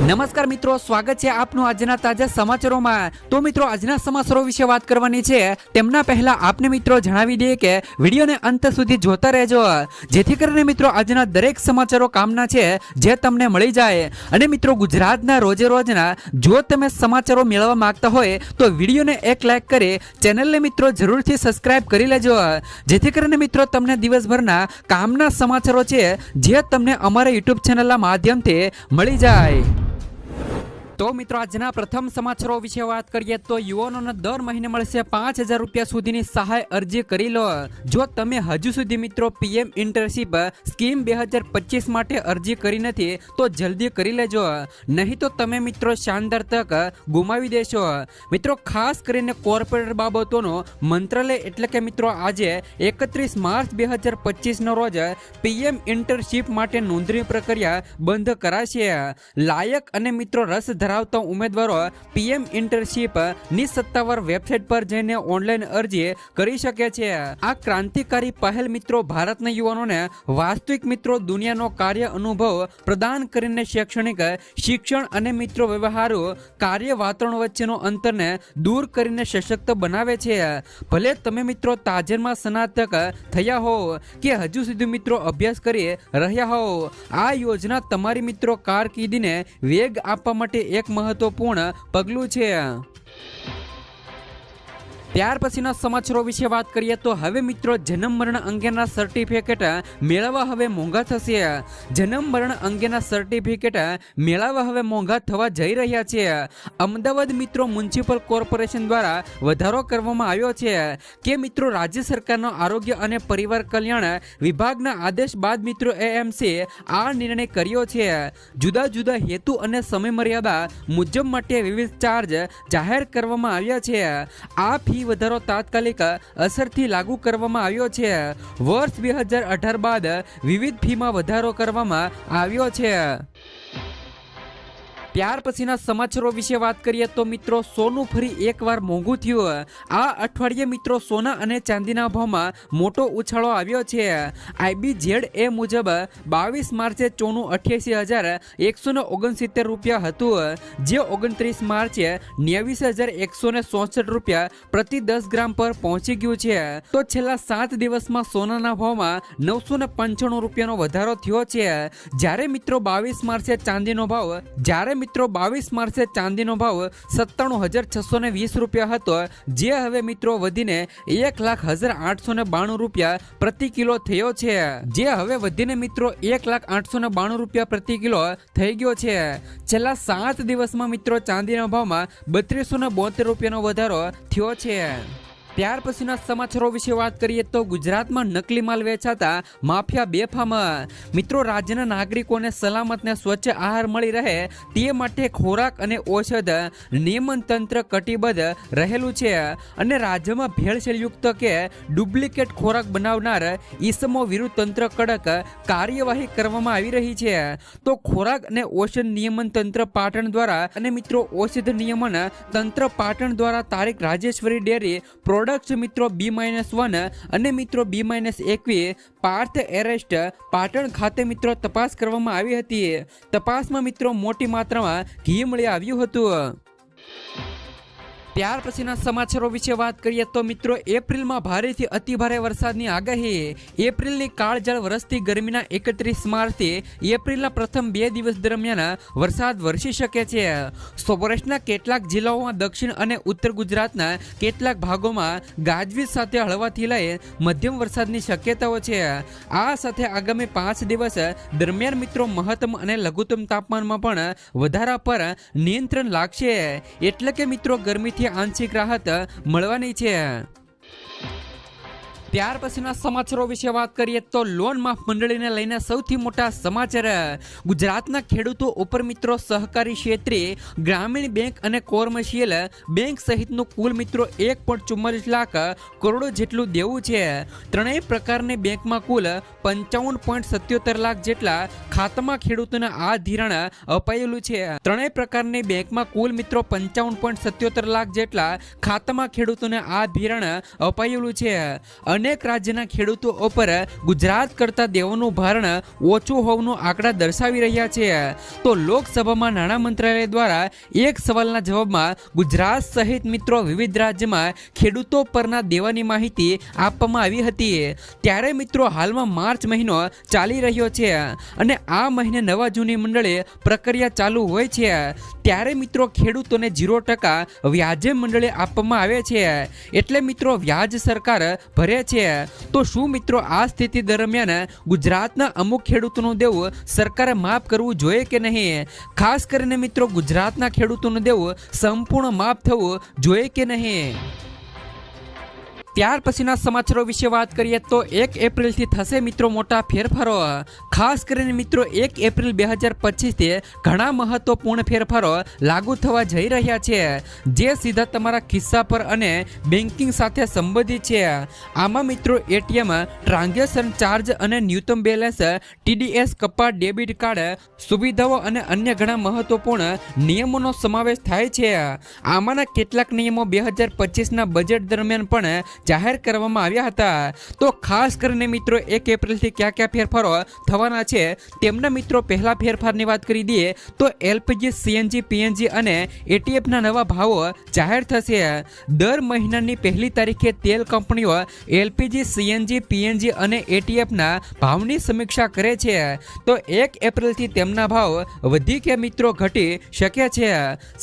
નમસ્કાર મિત્રો, સ્વાગત છે આપનું આજના તાજા સમાચારોમાં। તો મિત્રો, આજના સમાચારો વિશે વાત કરવાની છે। તેમના પહેલા આપને મિત્રો જણાવી દઈએ કે વિડીયોને અંત સુધી જોતા રહેજો, જેથી કરીને મિત્રો આજના દરેક સમાચારો કામના છે જે તમને મળી જાય। અને મિત્રો, ગુજરાતના રોજે રોજના જો તમે સમાચારો મેળવવા માંગતા હોય તો વિડીયોને એક લાઈક કરી ચેનલને મિત્રો જરૂરથી સબસ્ક્રાઇબ કરી લેજો, જેથી કરીને મિત્રો તમને દિવસભરના કામના સમાચારો છે જે તમને અમારા યુટ્યુબ ચેનલના માધ્યમથી મળી જાય। તો મિત્રો, આજના પ્રથમ સમાચારો વિશે વાત કરીએ તો યુવાનોને દર મહિને મળશે 5000 રૂપિયા સુધીની સહાય અરજી કરી લો। જો તમે હજુ સુધી મિત્રો પીએમ ઇન્ટર્નશીપ સ્કીમ 2025 માટે અરજી કરી નથી તો જલ્દી કરી લેજો, નહીં તો તમે મિત્રો શાનદાર તક ગુમાવી દેશો। મિત્રો, ખાસ કરીને કોર્પોરેટ બાબતોનો મંત્રાલય એટલે કે મિત્રો આજે 31 માર્ચ 2025 રોજ પીએમ ઇન્ટર્નશીપ માટે નોંધણી પ્રક્રિયા બંધ કરાશે। લાયક અને મિત્રો રસ ધરાવતા ઉમેદવારો પીએમ ઇન્ટર્નશીપ ની સત્તાવાર વેબસાઇટ પર જઈને ઓનલાઈન અરજી કરી શકે છે। આ ક્રાંતિકારી પહેલ મિત્રો ભારતના યુવાનોને વાસ્તવિક મિત્રો દુનિયાનો કાર્ય અનુભવ પ્રદાન કરીને શૈક્ષણિક શિક્ષણ અને મિત્રો વ્યવહારુ કાર્ય વાતાવરણ વચ્ચેનો અંતરને દૂર કરીને સશક્ત બનાવે છે। ભલે તમે મિત્રો તાજેતરમાં સ્નાતક થયા હો કે હજુ સુધી મિત્રો અભ્યાસ કરી રહ્યા હો, આ યોજના તમારી મિત્રો કારકિર્દીને વેગ આપવા માટે એક મહત્વપૂર્ણ પગલું છે। ત્યાર પછીના સમાચારો વિશે વાત કરીએ તો હવે મિત્રો જન્મ મરણ અંગેના સર્ટિફિકેટ મેળવવા હવે મોંઘા થશે। જન્મ મરણ અંગેના સર્ટિફિકેટ મેળવવા હવે મોંઘા થવા જઈ રહ્યા છે। અમદાવાદ મિત્રો મ્યુનિસિપલ કોર્પોરેશન દ્વારા વધારો કરવામાં આવ્યો છે કે મિત્રો રાજ્ય સરકારનો આરોગ્ય અને પરિવાર કલ્યાણ વિભાગના આદેશ બાદ મિત્રો એએમસી આ નિર્ણય કર્યો છે। જુદા જુદા હેતુ અને સમયમર્યાદા મુજબ માટે વિવિધ ચાર્જ જાહેર કરવામાં આવ્યા છે। આ ફી વધારો તાત્કાલિક અસરથી લાગુ કરવામાં આવ્યો છે। વર્ષ 2018 બાદ વિવિધ ફીમાં વધારો કરવામાં આવ્યો છે। ત્યાર પછીના સમાચારો વિશે વાત કરીએ તો મિત્રો સોનું ફરી એકવાર મોંઘું થયું। આ અઠવાડિયે મિત્રો સોના અને ચાંદીના ભાવમાં મોટો ઉછાળો આવ્યો છે। IBZ મુજબ 22 માર્ચે સોનું 88,169 રૂપિયા હતું, જે 29 માર્ચે 29,164 રૂપિયા પ્રતિ 10 ગ્રામ પર પહોંચી ગયું છે। તો છેલ્લા 7 દિવસમાં સોનાના ભાવમાં 995 રૂપિયાનો વધારો થયો છે। જ્યારે મિત્રો 22 માર્ચે ચાંદીનો ભાવ 97,620 રૂપિયા હતો, જે હવે મિત્રો વધીને 1,0892 રૂપિયા પ્રતિ કિલો થયો છે, જે હવે વધીને મિત્રો 1,0892 રૂપિયા પ્રતિ કિલો થઈ ગયો છે। છેલ્લા 7 દિવસમાં મિત્રો ચાંદીના ભાવમાં 3272 રૂપિયાનો વધારો થયો છે। ત્યાર પછીના સમાચારો વિશે વાત કરીએ તો ગુજરાતમાં નકલી માલ વેચાતા માફિયા બેફામ। મિત્રો, રાજ્યના નાગરિકોને સલામત ને સ્વચ્છ આહાર મળી રહે તે માટે ખોરાક અને ઔષધ નિયમન તંત્ર કટિબદ્ધ રહેલું છે અને રાજ્યમાં ભેળસેળયુક્ત કે ડુપ્લિકેટ ખોરાક બનાવનાર ઈસમો વિરુદ્ધ તંત્ર કડક કાર્યવાહી કરવામાં આવી રહી છે। તો ખોરાક અને ઔષધ નિયમન તંત્ર પાટણ દ્વારા અને મિત્રો ઔષધ નિયમન તંત્ર પાટણ દ્વારા તારીખ રાજેશ્વરી ડેરી પ્રોડક્ટ્સ મિત્રો B-1 અને મિત્રો B-21 પાર્થ એરેસ્ટ પાટણ ખાતે મિત્રો તપાસ કરવામાં આવી હતી। તપાસમાં મિત્રો મોટી માત્રામાં ઘી મળી આવ્યું હતું। ત્યાર પછીના સમાચારો વિશે વાત કરીએ તો મિત્રો એપ્રિલમાં ભારેથી અતિભારે વરસાદની આગાહી। એપ્રિલની કાળઝાળ વરસતી ગરમીના 31 માર્ચથી એપ્રિલના પ્રથમ 2 દિવસ દરમિયાન વરસાદ વરસી શકે છે। સૌરાષ્ટ્રના કેટલાક જિલ્લાઓમાં, દક્ષિણ અને ઉત્તર ગુજરાતના કેટલાક ભાગોમાં ગાજવીજ સાથે હળવાથી લઈ મધ્યમ વરસાદની શક્યતાઓ છે। આ સાથે આગામી 5 દિવસ દરમિયાન મિત્રો મહત્તમ અને લઘુત્તમ તાપમાનમાં પણ વધારા પર નિયંત્રણ લાગશે, એટલે કે મિત્રો ગરમીથી આંશિક રાહત મળવાની છે। ત્યાર પછીના સમાચારો વિશે વાત કરીએ તો લોન માફ મંડળીને લઈને સૌથી મોટા સમાચાર। ગુજરાતના ખેડૂતો ઉપર મિત્રો સહકારી ક્ષેત્રે ગ્રામીણ બેંક અને કોમર્શિયલ બેંક સહિતનું કુલ મિત્રો 1.44 લાખ કરોડ જેટલું દેવું છે। ત્રણેય પ્રકારની બેંકમાં કુલ 55.77 લાખ જેટલા ખાતામાં ખેડૂતોને આ ધિરાણ અપાયેલું છે। ત્રણેય પ્રકારની બેંકમાં કુલ મિત્રો 55.77 લાખ જેટલા ખાતામાં ખેડૂતોને આ ધિરાણ અપાયેલું છે। અનેક રાજ્યના ખેડૂતો ઉપર ગુજરાત કરતા દેવાનું ભારણ ઓછું હોવાનું આંકડા દર્શાવી રહ્યા છે. તો લોકસભામાં નાણાં મંત્રાલય દ્વારા એક સવાલના જવાબમાં ગુજરાત સહિત મિત્રો વિવિધ રાજ્યમાં ખેડૂતો પરના દેવાની માહિતી આપવામાં આવી હતી. ત્યારે મિત્રો હાલમાં માર્ચ મહિનો ચાલી રહ્યો છે અને આ મહિને નવા જૂની મંડળે પ્રક્રિયા ચાલુ હોય છે. ત્યારે મિત્રો ખેડૂતોને 0% વ્યાજે મંડળે આપવામાં આવે છે. એટલે મિત્રો વ્યાજ સરકાર ભરે છે. તો શું મિત્રો આ સ્થિતિ દરમિયાન ગુજરાતના અમુક ખેડૂતોનું દેવું સરકારે માફ કરવું જોઈએ કે નહીં? ખાસ કરીને મિત્રો ગુજરાતના ખેડૂતોનું દેવું સંપૂર્ણ માફ થવું જોઈએ કે નહીં? ત્યાર પછીના સમાચારો વિશે વાત કરીએ તો 1 એપ્રિલથી થશે મિત્રો મોટા ફેરફારો. ખાસ કરીને મિત્રો 1 એપ્રિલ 2025થી ઘણા મહત્વપૂર્ણ ફેરફારો લાગુ થવા જઈ રહ્યા છે, જે સીધા તમારા ખિસ્સા પર અને બેન્કિંગ સાથે સંબંધિત છે. આમાં મિત્રો એટીએમ ટ્રાન્ઝેક્શન ચાર્જ અને ન્યૂનતમ બેલેન્સ, TDS કપાત, ડેબિટ કાર્ડ સુવિધાઓ અને અન્ય ઘણા મહત્વપૂર્ણ નિયમોનો સમાવેશ થાય છે. આમાંના કેટલાક નિયમો 2025ના બજેટ દરમિયાન પણ જાહેર કરવામાં આવ્યા હતા. તો ખાસ કરીને મિત્રો 1 એપ્રિલથી કયા ફેરફારો થવાના છે તેમના મિત્રો પહેલા ફેરફારની વાત કરી દઈએ તો LPG, CNG, PNG અને ATFના નવા ભાવો જાહેર થશે. દર મહિનાની પહેલી તારીખે તેલ કંપનીઓ LPG, CNG, PNG અને ATFના ભાવની સમીક્ષા કરે છે. તો 1 એપ્રિલથી તેમના ભાવ વધી કે મિત્રો ઘટી શકે છે.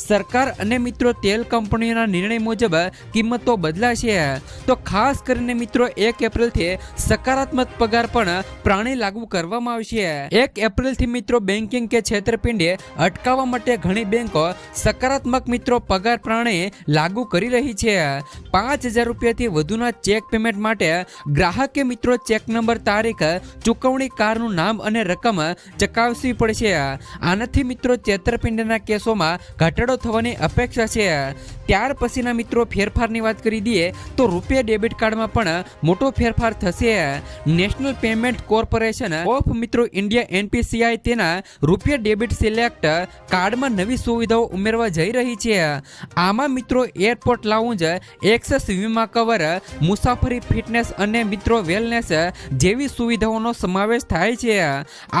સરકાર અને મિત્રો તેલ કંપનીઓના નિર્ણય મુજબ કિંમતો બદલાશે. તો ખાસ કરીને મિત્રો 1 એપ્રિલથી સકારાત્મક પગાર પણ પ્રણાલી લાગુ કરવામાં આવશે. 1 એપ્રિલથી મિત્રો બેન્કિંગ કે છેતરપિંડી અટકાવવા માટે ઘણી બેંકો સકારાત્મક મિત્રો પગાર પ્રણાલી લાગુ કરી રહી છે. 5,000 રૂપિયાથી વધુના ચેક પેમેન્ટ માટે ગ્રાહકે મિત્રો ચેક નંબર, તારીખ, ચૂકવણી કારનું નામ અને રકમ ચકાસવી પડશે. આનાથી મિત્રો છેતરપિંડીના કેસોમાં ઘટાડો થવાની અપેક્ષા છે. ત્યાર પછીના મિત્રો ફેરફારની વાત કરી દઈએ તો રૂપિયા ડેબિટ કાર્ડમાં પણ મોટો ફેરફાર થશે. નેશનલ પેમેન્ટ કોર્પોરેશન ઓફ મિત્રો ઇન્ડિયા NPCI તેના રૂપિયા ડેબિટ સિલેક્ટ કાર્ડમાં નવી સુવિધાઓ ઉમેરવા જઈ રહી છે. આમાં મિત્રો એરપોર્ટ લાઉન્જ એક્સેસ, વીમા કવર, મુસાફરી, ફિટનેસ અને મિત્રો વેલનેસ જેવી સુવિધાઓનો સમાવેશ થાય છે.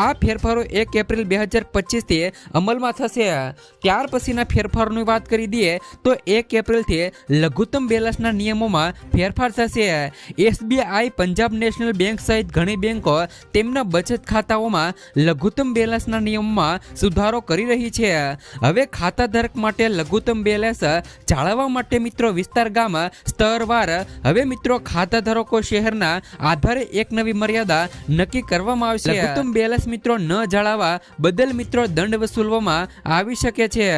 આ ફેરફારો 1 એપ્રિલ 2025થી અમલમાં થશે. ત્યાર પછીના ફેરફારોની વાત કરી દઈએ તો 1 એપ્રિલથી લઘુત્તમ બેલેન્સના નિયમોમાં ફેરફાર થશે. SBI, પંજાબ નેશનલ બેંક સહિત ઘણી બેંકો તેમના બચત ખાતાઓમાં લઘુત્તમ બેલેન્સના નિયમોમાં સુધારો કરી રહી છે. હવે ખાતાધારક માટે લઘુત્તમ બેલેન્સ જાળવવા માટે મિત્રો વિસ્તાર, ગામ સ્તરવાર હવે મિત્રો ખાતાધારકો શહેરના આધારે એક નવી મર્યાદા નક્કી કરવામાં આવશે. લઘુત્તમ બેલેન્સ મિત્રો ન જાળવવા બદલ મિત્રો દંડ વસૂલવામાં આવી શકે છે.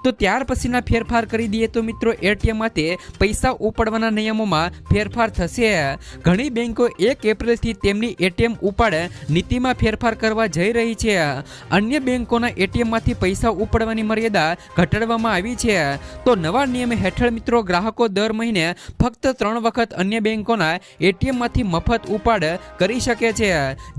તો ત્યાર પછીના ફેરફાર કરી દઈએ તો મિત્રો ATM માંથી પૈસા ઉપાડવાના નિયમોમાં ફેરફાર થશે. ઘણી બેંકો 1 એપ્રિલથી તેમની ATM ઉપાડ નીતિમાં ફેરફાર કરવા જઈ રહી છે. અન્ય બેંકોના ATM માંથી પૈસા ઉપાડવાની મર્યાદા ઘટાડવામાં આવી છે. તો નવા નિયમ હેઠળ મિત્રો ગ્રાહકો દર મહિને ફક્ત 3 વખત અન્ય બેંકોના ATM માંથી મફત ઉપાડ કરી શકે છે.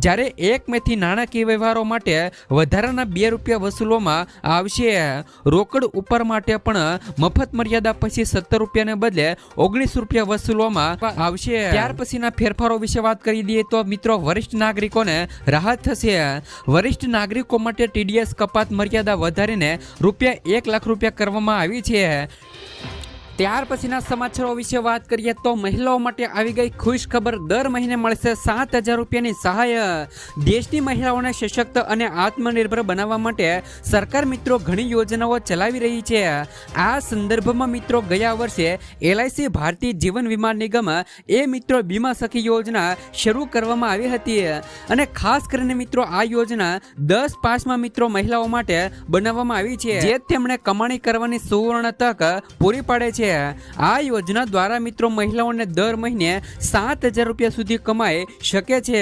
જ્યારે 1 મેથી નાણાકીય વ્યવહારો માટે વધારાના 2 રૂપિયા વસૂલવામાં આવશે. રોકડ ઉપર માટે પણ મફત મર્યાદા પછી 17 રૂપિયાને બદલે 19 રૂપિયા વસૂલવામાં આવશે. ત્યાર પછીના ફેરફારો વિશે વાત કરી દઈએ તો મિત્રો વરિષ્ઠ નાગરિકોને રાહત થશે. વરિષ્ઠ નાગરિકો માટે TDS કપાત મર્યાદા વધારીને ₹1 લાખ કરવામાં આવી છે. ત્યાર પછીના સમાચારો વિશે વાત કરીએ તો મહિલાઓ માટે આવી ગઈ ખુશ ખબર. દર મહિને મળશે 7,000 રૂપિયાની સહાય. દેશની મહિલાઓને સશક્ત અને આત્મનિર્ભર બનાવવા માટે સરકાર મિત્રો ઘણી યોજનાઓ ચલાવી રહી છે. આ સંદર્ભમાં મિત્રો ગયા વર્ષે LIC ભારતીય જીવન વીમા નિગમ મિત્રો બીમા સખી યોજના શરૂ કરવામાં આવી હતી અને ખાસ કરીને મિત્રો આ યોજના 10/5માં મિત્રો મહિલાઓ માટે બનાવવામાં આવી છે, જે તેમણે કમાણી કરવાની સુવર્ણ તક પૂરી પાડે છે. આ યોજના દ્વારા મિત્રો મહિલાઓને દર મહિને 7,000 રૂપિયા સુધી કમાઈ શકે છે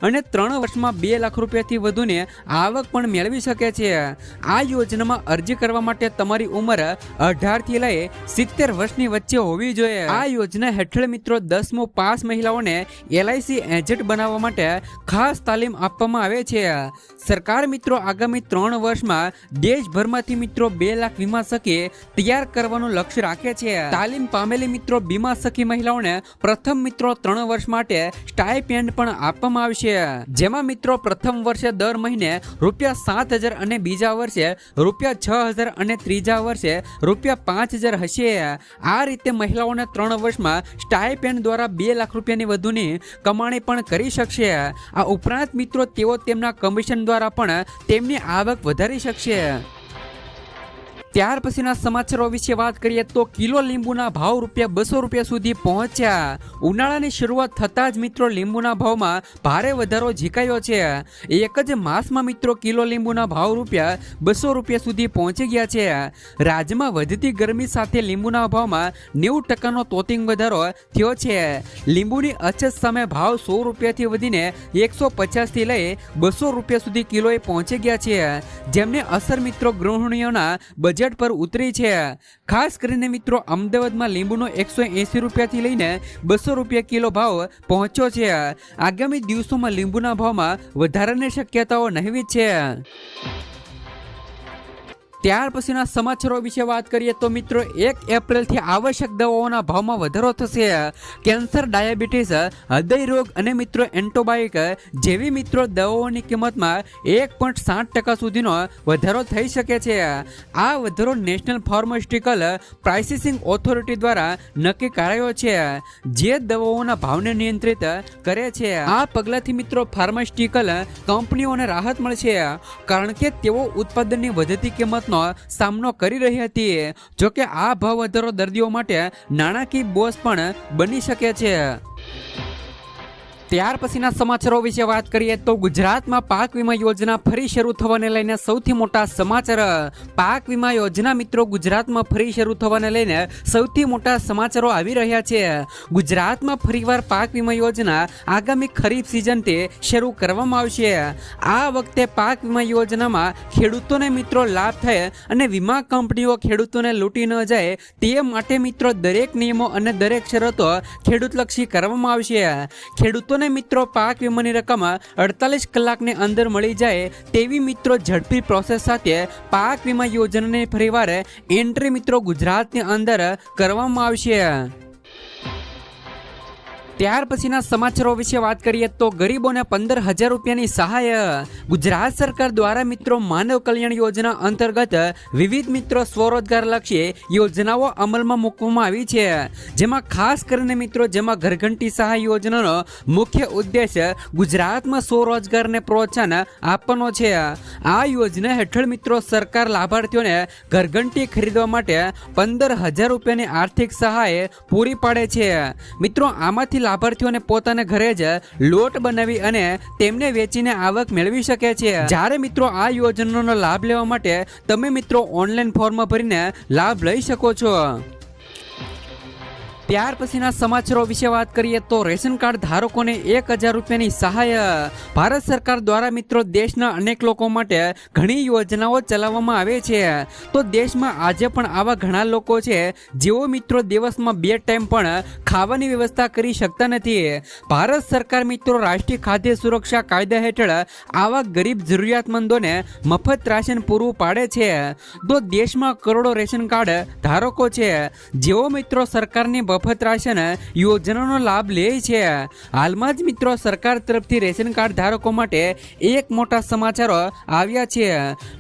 અને 3 વર્ષમાં 2 લાખ રૂપિયાથી વધુની આવક પણ મેળવી શકે છે. આ યોજનામાં અરજી કરવા માટે તમારી ઉંમર 18 થી લઈ 70 વર્ષની વચ્ચે હોવી જોઈએ. આ યોજના હેઠળ મિત્રો 10મું પાસ મહિલાઓને LIC એજન્ટ બનાવવા માટે ખાસ તાલીમ આપવામાં આવે છે. સરકાર મિત્રો આગામી 3 વર્ષમાં દેશભરમાંથી મિત્રો 2 લાખ વીમા સખી તૈયાર કરવાનું લક્ષ્ય રાખે છે. છે. તાલીમ પામેલી મિત્રો બીમા સખી મહિલાઓને પ્રથમ મિત્રો 3 વર્ષ માટે સ્ટાઇપેન્ડ પણ આપવામાં આવશે, જેમાં મિત્રો પ્રથમ વર્ષે દર મહિને ₹7,000 અને બીજા વર્ષે ₹6,000 અને ત્રીજા વર્ષે ₹5,000 હશે. આ રીતે મહિલાઓને 3 વર્ષમાં સ્ટાઇપેન્ડ દ્વારા 2 લાખ રૂપિયાની વધુની કમાણી પણ કરી શકશે. આ ઉપરાંત મિત્રો તેઓ તેમના કમિશન દ્વારા પણ તેમની આવક વધારી શકશે. ત્યાર પછીના સમાચારો વિશે વાત કરીએ તો કિલો લીંબુના ભાવ ₹200 સુધી પહોંચ્યા. ઉનાળાની શરૂઆત થતાં જ મિત્રો લીંબુના ભાવમાં ભારે વધારો ઝીકાયો છે. એક જ માસમાં મિત્રો કિલો લીંબુના ભાવ ₹200 સુધી પહોંચી ગયા છે. રાજ્યમાં વધતી ગરમી સાથે લીંબુના ભાવમાં 90% તોતિંગ વધારો થયો છે. લીંબુની અછત સામે ભાવ ₹100 વધીને ₹150 લઈ ₹200 સુધી કિલોએ પહોંચી ગયા છે, જેમને અસર મિત્રો ગૃહિણીઓના બજેટ પર ઉતરી છે. ખાસ કરીને મિત્રો અમદાવાદમાં લીંબુનો ₹180 થી લઈને ₹200 કિલો ભાવ પહોંચ્યો છે. આગામી દિવસોમાં લીંબુના ભાવમાં વધારાની શક્યતાઓ નહિવત છે. ત્યાર પછીના સમાચારો વિશે વાત કરીએ તો મિત્રો 1 એપ્રિલથી આવશ્યક દવાઓના ભાવમાં વધારો થશે. કેન્સર, ડાયાબિટીસ, હૃદય રોગ અને મિત્રો એન્ટિબાયોટિક જેવી મિત્રો દવાઓની કિંમતમાં 1.7% સુધીનો વધારો થઈ શકે છે. આ વધારો નેશનલ ફાર્માસ્યુટિકલ પ્રાઇસિંગ ઓથોરિટી દ્વારા નક્કી કરાયો છે, જે દવાઓના ભાવને નિયંત્રિત કરે છે. આ પગલાંથી મિત્રો ફાર્માસ્યુટિકલ કંપનીઓને રાહત મળશે, કારણ કે તેઓ ઉત્પાદનની વધતી કિંમતનો સામનો કરી રહી હતી. જોકે આ ભાવ વધારો દર્દીઓ માટે નાણાકીય બોજ પણ બની શકે છે. ત્યાર પછીના સમાચારો વિશે વાત કરીએ તો ગુજરાતમાં પાક વીમા યોજના ફરી શરૂ થવાને લઈને સૌથી મોટા સમાચાર. પાક વીમા યોજના મિત્રો ગુજરાતમાં ફરી શરૂ થવાને લઈને સૌથી મોટા સમાચારો આવી રહ્યા છે. ગુજરાતમાં ફરીવાર પાક વીમા યોજના આગામી ખરીફ સિઝનથી શરૂ કરવામાં આવશે. આ વખતે પાક વીમા યોજનામાં ખેડૂતોને મિત્રો લાભ થાય અને વીમા કંપનીઓ ખેડૂતોને લૂંટી ન જાય તે માટે મિત્રો દરેક નિયમો અને દરેક શરતો ખેડૂતલક્ષી કરવામાં આવશે. ખેડૂતોને મિત્રો પાક વીમાની રકમ 48 કલાકની અંદર મળી જાય તેવી મિત્રો ઝડપી પ્રોસેસ સાથે પાક વીમા યોજનાની ફરીવાર એન્ટ્રી મિત્રો ગુજરાતની અંદર કરવામાં આવશે. ત્યાર પછીના સમાચારો વિશે વાત કરીએ તો ગરીબોને 15,000 રૂપિયાની સહાય. ગુજરાત સરકાર દ્વારા મિત્રો માનવ કલ્યાણ યોજના અંતર્ગત વિવિધ મિત્રો સ્વરોજગાર લક્ષી યોજનાઓ અમલમાં મૂકવામાં આવી છે, જેમાં ખાસ કરીને મિત્રો ઘરઘંટી સહાય યોજનાનો મુખ્ય ઉદ્દેશ ગુજરાતમાં સ્વરોજગારને પ્રોત્સાહન આપવાનો છે. આ યોજના હેઠળ મિત્રો સરકાર લાભાર્થીઓને ઘરઘંટી ખરીદવા માટે 15,000 રૂપિયાની આર્થિક સહાય પૂરી પાડે છે. મિત્રો આમાંથી લાભાર્થીઓને પોતાના ઘરે જ લોટ બનાવી અને તેમને વેચીને આવક મેળવી શકે છે. જ્યારે મિત્રો આ યોજનાનો લાભ લેવા માટે તમે મિત્રો ઓનલાઈન ફોર્મ ભરીને લાભ લઈ શકો છો. ત્યાર પછીના સમાચારો વિશે વાત કરીએ તો રેશન કાર્ડ ધારકોને 1,000 રૂપિયાની સહાય. ભારત સરકાર દ્વારા મિત્રો દેશના અનેક લોકો માટે ઘણી યોજનાઓ ચલાવવામાં આવે છે. તો દેશમાં આજે પણ આવા ઘણા લોકો છે જેઓ મિત્રો દિવસમાં 2 ટાઈમ પણ ખાવાની વ્યવસ્થા કરી શકતા નથી. ભારત સરકાર મિત્રો રાષ્ટ્રીય ખાદ્ય સુરક્ષા કાયદા હેઠળ આવા ગરીબ જરૂરિયાતમંદોને મફત રાશન પૂરું પાડે છે. તો દેશમાં કરોડો રેશન કાર્ડ ધારકો છે જેઓ મિત્રો સરકારની મફત રાશન યોજનાનો લાભ લે છે. હાલમાં જ મિત્રો સરકાર તરફથી રેશન કાર્ડ ધારકો માટે એક મોટા સમાચારો આવ્યા છે.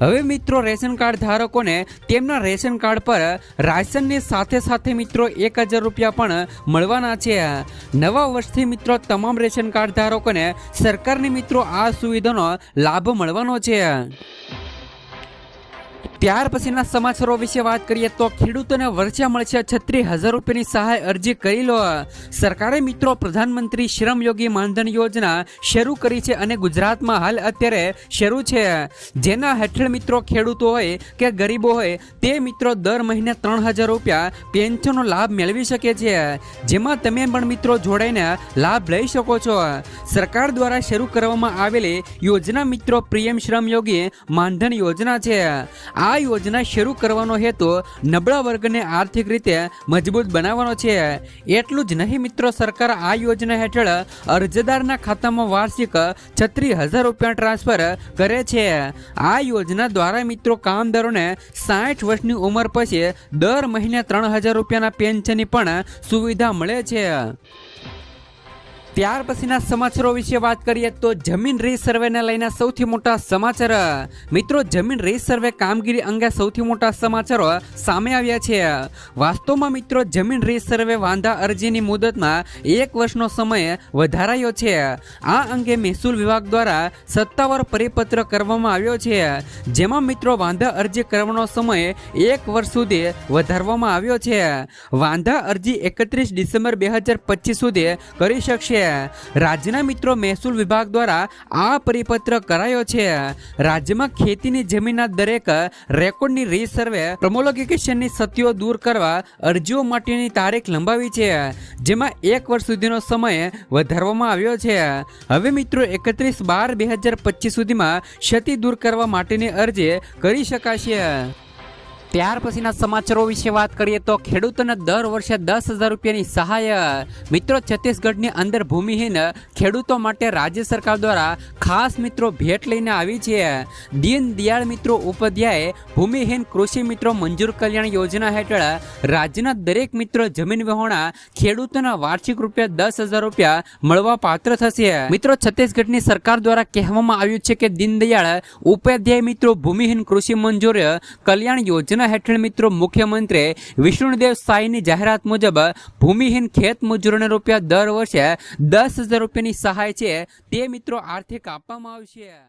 હવે મિત્રો રેશન કાર્ડ ધારકોને તેમના રેશન કાર્ડ પર રાશનની સાથે સાથે મિત્રો 1,000 રૂપિયા પણ મળવાના છે. નવા વર્ષથી મિત્રો તમામ રેશન કાર્ડ ધારકોને સરકારની મિત્રો આ સુવિધાનો લાભ મળવાનો છે. ત્યાર પછીના સમાચારો વિશે વાત કરીએ તો ખેડૂતોને વર્ષે મળશે 36,000 રૂપિયાની સહાય અરજી કરી લો. સરકારે મિત્રો પ્રધાનમંત્રી શ્રમ યોગી માનધન યોજના શરૂ કરી છે અને ગુજરાતમાં હાલ અત્યારે શરૂ છે, જેના હેઠળ મિત્રો ખેડૂતો હોય કે ગરીબો હોય તે મિત્રો દર મહિને 3,000 રૂપિયા પેન્શનનો લાભ મેળવી શકે છે, જેમાં તમે પણ મિત્રો જોડાઈને લાભ લઈ શકો છો. સરકાર દ્વારા શરૂ કરવામાં આવેલી યોજના મિત્રો પીએમ શ્રમ યોગી માનધન યોજના છે. આ આ યોજના શરૂ કરવાનો હેતુ નબળા વર્ગને આર્થિક રીતે મજબૂત બનાવવાનો છે। એટલું જ નહીં મિત્રો, સરકાર આ યોજના હેઠળ અરજદારના ખાતામાં વાર્ષિક 36,000 રૂપિયા ટ્રાન્સફર કરે છે। આ યોજના દ્વારા મિત્રો કામદારોને 60 વર્ષની ઉંમર પછી દર મહિને 3,000 રૂપિયાના પેન્શનની પણ સુવિધા મળે છે। ત્યાર પછીના સમાચારો વિશે વાત કરીએ તો જમીન રીસર્વેને લઈને સૌથી મોટા સમાચાર। મિત્રો, જમીન રીસર્વે કામગીરી અંગે સૌથી મોટા સમાચારો સામે આવ્યા છે। વાસ્તવમાં મિત્રો, જમીન રીસર્વે વાંધા અરજીની મુદતમાં 1 વર્ષનો સમય વધારાયો છે। આ અંગે મહેસૂલ વિભાગ દ્વારા સત્તાવાર પરિપત્ર કરવામાં આવ્યો છે, જેમાં મિત્રો વાંધા અરજી કરવાનો સમય 1 વર્ષ સુધી વધારવામાં આવ્યો છે। વાંધા અરજી 31 ડિસેમ્બર 2025 સુધી કરી શકશે। રાજ્યના મિત્રો મહેસૂલ વિભાગ દ્વારા આ પરિપત્ર કરાયો છે। રાજ્યમાં ખેતીની જમીનના દરેક રેકોર્ડની રીસર્વે પ્રોમોલોગેશનની ક્ષતિઓ દૂર કરવા અરજીઓ માટેની તારીખ લંબાવી છે, જેમાં 1 વર્ષ સુધીનો સમય વધારવામાં આવ્યો છે। હવે મિત્રો 31/12/2025 સુધીમાં ક્ષતિ દૂર કરવા માટેની અરજી કરી શકાશે। ત્યાર પછીના સમાચારો વિશે વાત કરીએ તો ખેડૂતોને દર વર્ષે 10,000 રૂપિયાની સહાય। મિત્રો, છત્તીસગઢની અંદર ભૂમિહીન ખેડૂતો માટે રાજ્ય સરકાર દ્વારા ખાસ મિત્રો ભેટ લઈને આવી છે। દીનદયાળ મિત્રો ઉપાધ્યાય ભૂમિહીન કૃષિ મિત્રો મંજૂર કલ્યાણ યોજના હેઠળ રાજ્યના દરેક મિત્રો જમીન વિહોણા ખેડૂતોના વાર્ષિક રૂપિયા 10,000 રૂપિયા મળવા પાત્ર થશે। મિત્રો, છત્તીસગઢની સરકાર દ્વારા કહેવામાં આવ્યું છે કે દીનદયાળ ઉપાધ્યાય મિત્રો ભૂમિહીન કૃષિ મંજૂર કલ્યાણ યોજના હેઠળ મિત્રો મુખ્યમંત્રી વિષ્ણુદેવ સાયની જાહેરાત મુજબ ભૂમિહીન ખેત મજૂરોને રૂપિયા દર વર્ષે 10,000 રૂપિયાની સહાય છે તે મિત્રો આર્થિક આપવામાં આવશે।